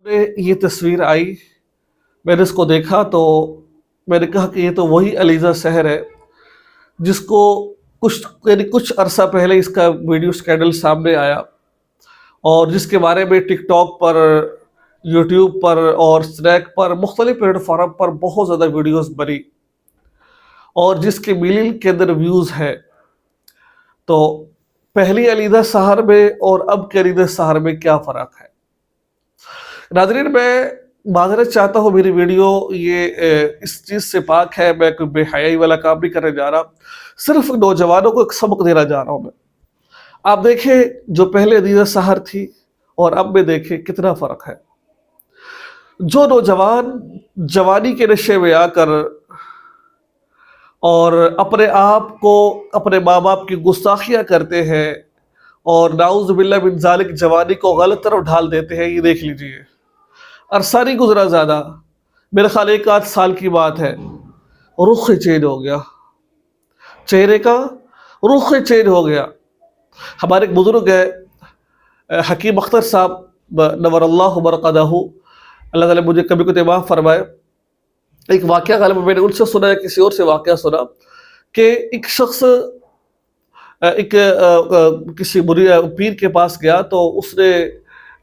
ये तस्वीर आई, मैंने इसको देखा तो मैंने कहा कि ये तो वही अलीज़ा शहर है जिसको कुछ अरसा पहले इसका वीडियो स्कैंडल सामने आया और जिसके बारे में टिकटॉक पर, यूट्यूब पर और स्नैक पर, मुख्तलिफ प्लेटफॉर्म पर बहुत ज़्यादा वीडियोस बनी और जिसके मिलियन के अंदर व्यूज़ हैं। तो पहली अलीज़ा शहर में और अब के अलीज़ा शहर में क्या फ़र्क है? नाज़रीन, मैं माज़रत चाहता हूँ, मेरी वीडियो ये इस चीज़ से पाक है, मैं कोई बेहयाई वाला काम नहीं करने जा रहा, सिर्फ नौजवानों को एक सबक देना जा रहा हूँ मैं। आप देखें जो पहले अलीज़ा शहर थी और अब में देखें कितना फ़र्क है। जो नौजवान जवानी के नशे में आकर और अपने आप को अपने माँ बाप की गुस्ताखियाँ करते हैं और नाउज़ बिल्लाह मिन ज़ालिक जवानी को गलत तरफ ढाल देते हैं, ये देख लीजिए। अरसा नहीं गुजरा ज़्यादा, मेरे ख्याल 1 आध साल की बात है, रुख ही चेंज हो गया, चेहरे का रुख ही चेंज हो गया। हमारे एक बुजुर्ग है हकीम अख्तर साहब नव्वरल्लाहु बरक़दहू, अल्लाह ताला मुझे कभी को माफ़ फरमाए। एक वाक़या गालिब मैंने उनसे सुना है, किसी और से वाक़या सुना कि एक शख्स किसी पीर के पास गया तो उसने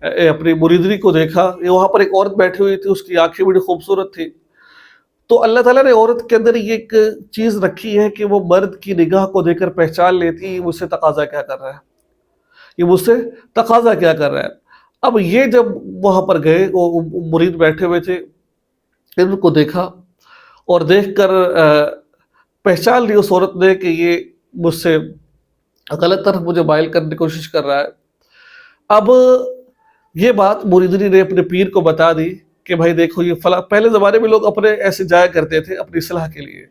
अपनी मुरीदनी को देखा। वहाँ पर एक औरत बैठी हुई थी, उसकी आंखें बड़ी खूबसूरत थी। तो अल्लाह ताला ने औरत के अंदर ये एक चीज़ रखी है कि वो मर्द की निगाह को देखकर पहचान लेती है मुझसे तकाजा क्या कर रहा है, ये मुझसे तकाजा क्या कर रहा है। अब ये जब वहाँ पर गए, वो मुरीद बैठे हुए थे, इनको देखा और देखकर पहचान ली उस औरत ने कि ये मुझसे गलत तरफ मुझे माइल करने की कोशिश कर रहा है। अब ये बात मुरीदनी ने अपने पीर को बता दी कि भाई देखो ये फला, पहले ज़माने में लोग अपने ऐसे जाया करते थे अपनी इस्लाह के लिए,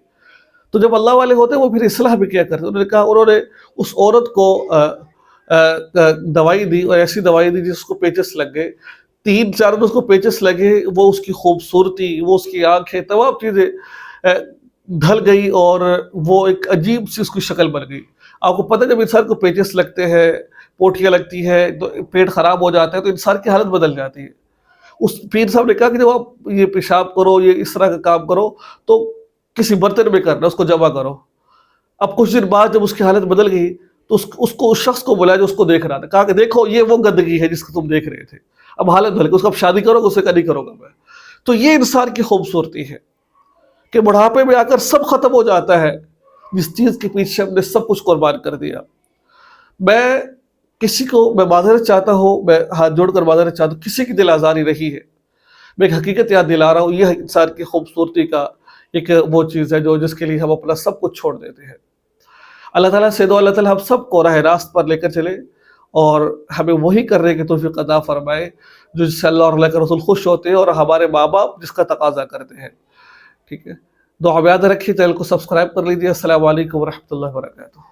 तो जब अल्लाह वाले होते वो फिर इस्लाह भी क्या करते। उन्होंने कहा, उन्होंने उस औरत को दवाई दी और ऐसी दवाई दी जिसको पेचस लग गए, 3-4 दिन उसको पेचस लगे, वो उसकी खूबसूरती, वो उसकी आंखें, तमाम चीज़ें ढल गई और वो एक अजीब सी उसकी शक्ल बन गई। आपको पता है जब इंसान को पेचस लगते हैं, पोटियाँ लगती है, तो पेट खराब हो जाता है, तो इंसान की हालत बदल जाती है। उस पीर साहब ने कहा कि जब आप ये पेशाब करो, ये इस तरह का काम करो तो किसी बर्तन में करना, उसको जमा करो। अब कुछ दिन बाद जब उसकी हालत बदल गई तो उसको उस शख्स को बुलाया जो उसको देख रहा था, कहा कि देखो ये वो गंदगी है जिसको तुम देख रहे थे, अब हालत बदल गई, उसको अब शादी करोगे, उससे का नहीं करोगा मैं। तो ये इंसान की खूबसूरती है कि बुढ़ापे में आकर सब खत्म हो जाता है जिस चीज़ के पीछे हमने सब कुछ कुर्बान कर दिया। मैं माज़रत चाहता हूँ, मैं हाथ जोड़कर माज़रत चाहता हूँ, किसी की दिल आज़ारी रही है, मैं एक हकीकत याद दिला रहा हूँ, यह इंसान की खूबसूरती का एक वो चीज़ है जो जिसके लिए हम अपना सब कुछ छोड़ देते हैं। अल्लाह ताला से दो, अल्लाह ताला हम सबको राह रास्त पर लेकर चले और हमें वही करने की तौफीक अता फरमाए जो जिससे अल्लाह और अल्लाह के रसूल खुश होते हैं और हमारे माँ बाप जिसका तकाजा करते हैं। ठीक है, दुआ में याद रखिए, चैनल को सब्सक्राइब कर लीजिए। अस्सलामु अलैकुम व रहमतुल्लाहि व बरकातुहू।